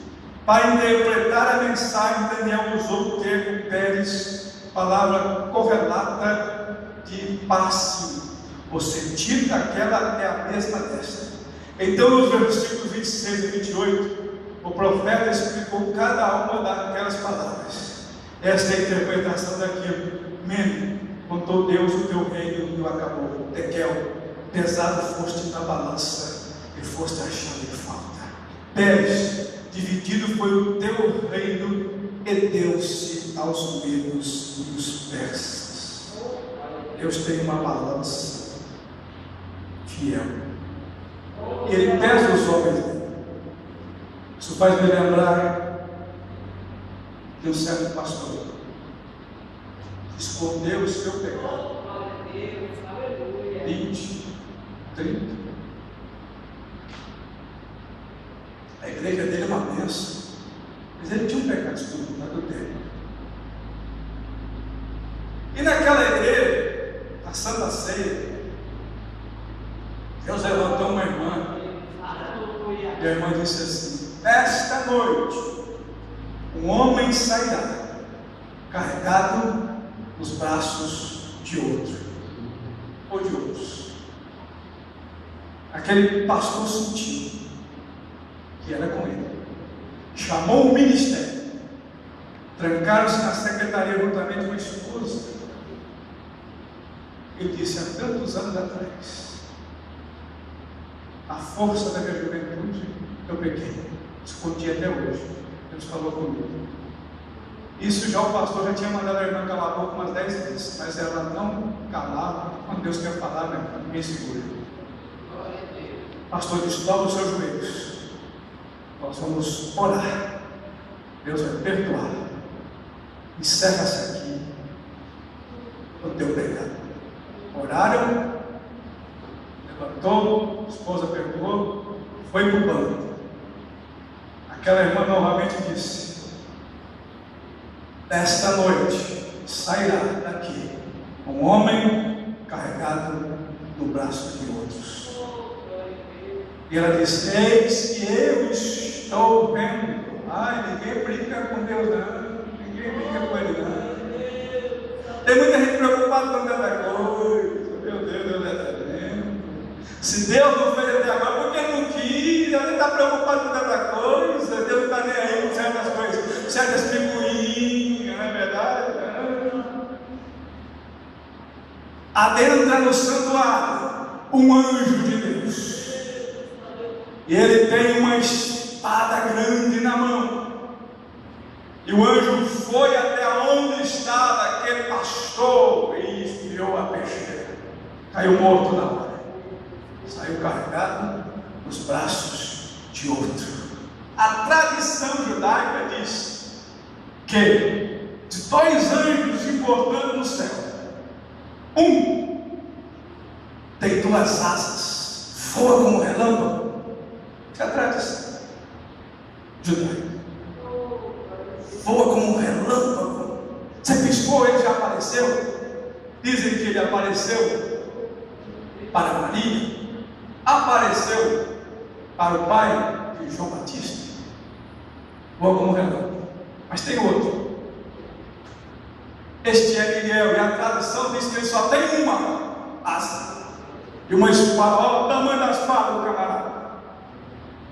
Speaker 1: Para interpretar a mensagem, Daniel usou o termo Pérez, palavra correlata de para cima. O sentido daquela é a mesma desta. Então, nos versículos 26 e 28, o profeta explicou cada uma daquelas palavras. Esta é a interpretação daquilo. Mene, contou Deus o teu reino e acabou. Tekel, pesado foste na balança e foste achado em falta. Pérez, dividido foi o teu reino e deu-se aos medos dos persas. Deus tem uma balança fiel. Ele pesa os homens. Isso faz me lembrar de um certo pastor. Escondeu o seu pecado. 20, 30. A igreja dele é uma bênção. Mas ele tinha um pecado escondido, adultério. E naquela igreja, na Santa Ceia, Deus levantou uma irmã. E a irmã disse assim: esta noite, um homem sairá, carregado nos braços de outro, ou de outros. Aquele pastor sentiu que era com ele. Chamou o ministério. Trancaram-se na secretaria juntamente com a esposa. Ele disse: há tantos anos atrás, a força da minha juventude, eu pequei, escondi até hoje. Deus falou comigo. Isso já o pastor já tinha mandado a irmã calar a boca umas 10 vezes, mas ela não calava. Quando Deus quer falar, né, ninguém segura. O pastor disse: dobra os seus joelhos, nós vamos orar, Deus vai perdoar. Encerra-se aqui o teu pecado. Oraram, levantou, a esposa perdoou, foi para o banco. Aquela irmã novamente disse: esta noite sairá daqui um homem carregado no braço de outros. E ela disse: eis que eu estou vendo. Ai, ninguém brinca com Deus não, ninguém brinca com Ele não. Tem muita gente preocupada com tanta coisa. Meu Deus, Deus está vendo. Se Deus não fez até agora, por que não quis? Ele está preocupado com tanta coisa. Deus não está nem aí com certas coisas, certas figurinhas, não é verdade? Adentra no santuário um anjo de Deus. E ele tem uma espada grande na mão. E o anjo foi até onde estava aquele pastor e esfriou a peixeira. Caiu morto na hora. Saiu carregado nos braços de outro. A tradição judaica diz que de 2 anjos importando no céu, um tem 2 asas, voa como relâmpago. É a tradição judaica. Voa como um relâmpago. Você piscou, ele já apareceu. Dizem que ele apareceu para Maria, apareceu para o pai de João Batista. Voa como um relâmpago. Mas tem outro. Este é Miguel, e a tradição diz que ele só tem uma asa e uma espada. Olha o tamanho da espada do camarada.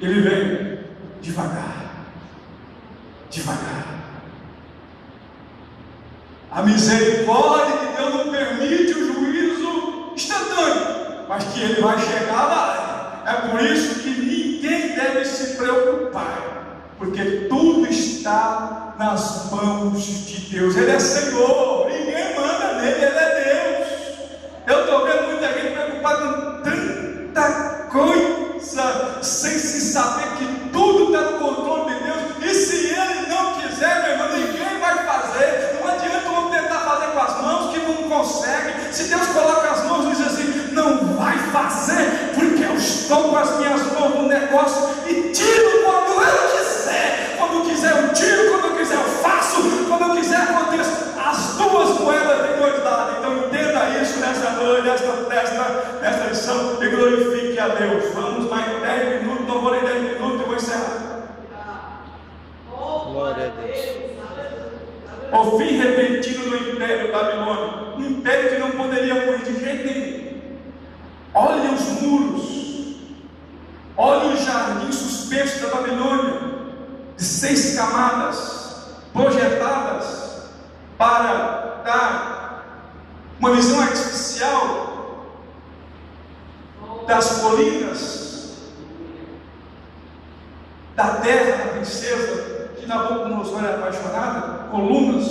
Speaker 1: Ele vem devagar, devagar. A misericórdia de Deus não permite o juízo instantâneo, mas que ele vai chegar lá. É por isso que ninguém deve se preocupar, porque tudo está nas mãos de Deus. Ele é Senhor, ninguém manda nele, Ele é Deus. Eu estou vendo muita gente preocupada com tanta coisa, sem se saber que tudo está no controle de Deus. E se Ele não quiser, meu irmão, ninguém vai fazer. Não adianta o homem tentar fazer com as mãos que não consegue. Se Deus coloca as mãos e diz assim: não vai fazer, porque eu estou com as minhas mãos no negócio e tiro quando eu quiser. Quando quiser eu tiro, quando eu quiser eu faço, quando eu quiser aconteça. As 2 moedas têm 2 lados. Então entenda isso nessa noite, nesta lição, e glorifique a Deus. Vamos mais 10 minutos, não vou nem 10 minutos e vou encerrar.
Speaker 3: Glória a Deus.
Speaker 1: O fim repentino do Império Babilônico, um império que não poderia morrer de jeito nenhum. Olha os muros, olha o jardim suspenso da Babilônia, de 6 camadas projetadas para dar uma visão artificial das colinas da terra da princesa que Nabucodonosor era apaixonada, colunas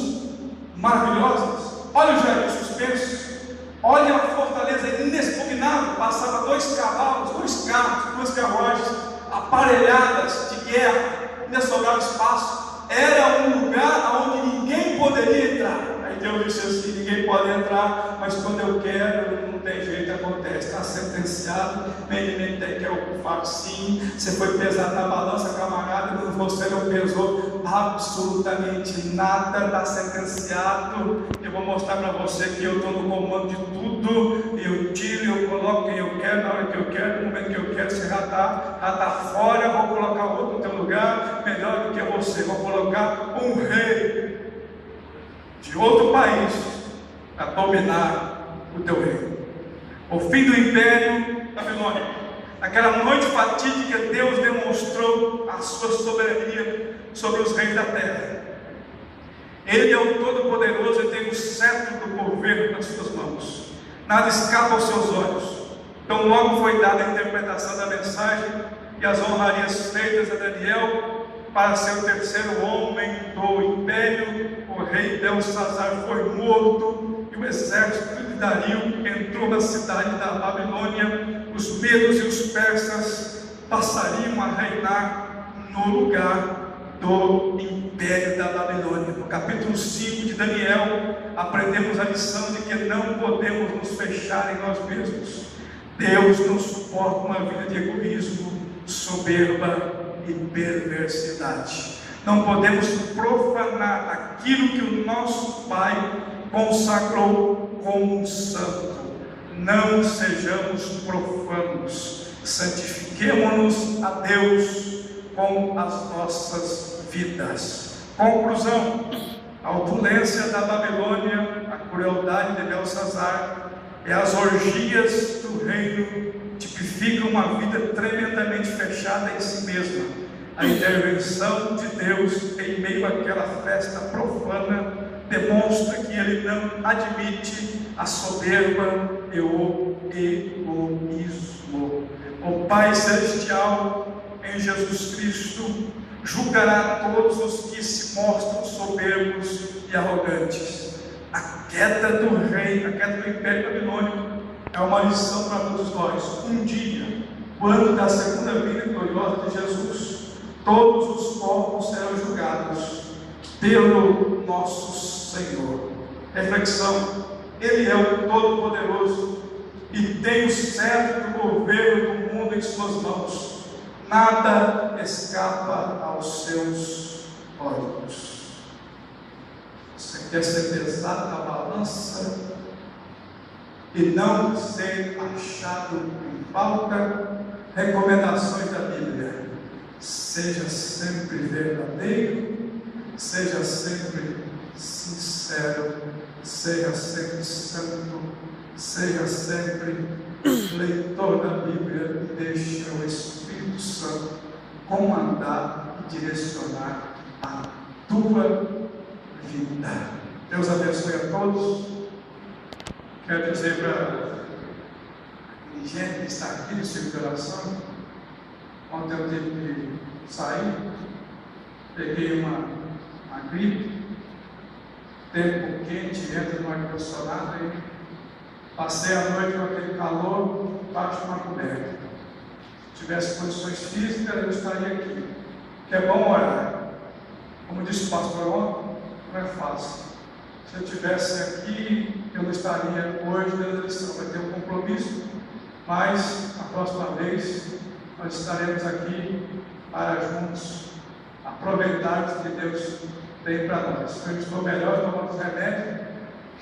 Speaker 1: maravilhosas. Olha o jardim suspenso, olha a fortaleza inexpugnável. Passava 2 cavalos, 2 carros, 2 carruagens aparelhadas de guerra, ainda sobrava espaço. Era um lugar onde ninguém poderia entrar. Aí Deus disse assim: ninguém pode entrar, mas quando eu quero, não tem jeito, acontece. Está sentenciado, nem quer ocupar sim. Você foi pesado na balança, camarada, mas você não pesou absolutamente nada. Está sentenciado. Eu vou mostrar para você que eu estou no comando de tudo. Eu tiro, eu coloco quem eu quero, na hora que eu quero, no momento que eu quero. Você já está fora. Eu vou colocar outro no teu lugar, melhor do que você. Vou colocar um rei de outro país para dominar o teu reino. O fim do Império Babilônico. Naquela noite fatídica, Deus demonstrou a sua soberania sobre os reis da terra. Ele é o Todo-Poderoso e tem o cetro do governo nas suas mãos. Nada escapa aos seus olhos. Então logo foi dada a interpretação da mensagem e as honrarias feitas a Daniel para ser o terceiro homem do império. O rei Belsazar foi morto e o exército de Dario entrou na cidade da Babilônia. Os medos e os persas passariam a reinar no lugar do império da Babilônia. No capítulo 5 de Daniel, aprendemos a lição de que não podemos nos fechar em nós mesmos. Deus não suporta uma vida de egoísmo, soberba e perversidade. Não podemos profanar aquilo que o nosso Pai consagrou como santo. Não sejamos profanos. Santifiquemo-nos a Deus com as nossas vidas. Conclusão: a opulência da Babilônia, a crueldade de Belsazar e as orgias do reino tipificam uma vida tremendamente fechada em si mesma. A intervenção de Deus em meio àquela festa profana demonstra que Ele não admite a soberba e o egoísmo. O Pai Celestial, em Jesus Cristo, julgará todos os que se mostram soberbos e arrogantes. A queda do rei, a queda do Império Babilônico é uma lição para todos nós. Um dia, quando da segunda vinda gloriosa de Jesus, todos os povos serão julgados pelo nosso Senhor. Reflexão: Ele é o Todo-Poderoso e tem o cetro do governo do mundo em suas mãos. Nada escapa aos seus olhos. Você quer ser pesado na balança e não ser achado em falta? Recomendações da Bíblia: seja sempre verdadeiro, seja sempre sincero, seja sempre santo, seja sempre leitor da Bíblia e deixe o Espírito Santo comandar e direcionar a tua vida. Deus abençoe a todos. Quero dizer para gente que está aqui no círculo de oração, ontem eu tive que sair, peguei uma gripe, tempo quente, entra no ar-condicionado e passei a noite com aquele calor debaixo de uma coberta. Se tivesse condições físicas, eu estaria aqui, que é bom orar. Como disse o pastor ontem, não é fácil. Se eu estivesse aqui, eu não estaria hoje dando lição, vai ter um compromisso, mas a próxima vez nós estaremos aqui para juntos aproveitar o que Deus tem para nós. Eu estou melhor, tomando remédio,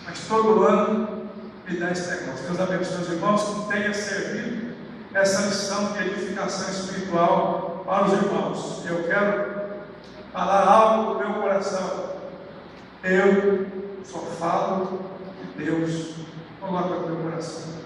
Speaker 1: mas todo ano me dá esse negócio. Deus abençoe os irmãos, que tenha servido essa lição de edificação espiritual para os irmãos. Eu quero falar algo do meu coração. Eu só falo que Deus coloca no meu coração.